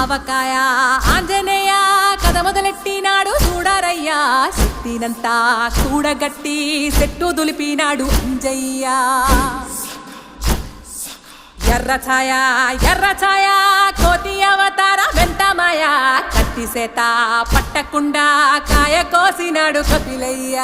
ఆవకాయ ఆంజనేయ కథ మొదలెట్టినాడు చూడరయ్యా శక్తినంతా కూడగట్టి చెట్టు దులిపినాడు అంజయ్య ఎర్ర ఛాయ కోతి అవతార వెంటమాయ కత్తి సేత పట్టకుండా కాయ కోసినాడు కపిలయ్య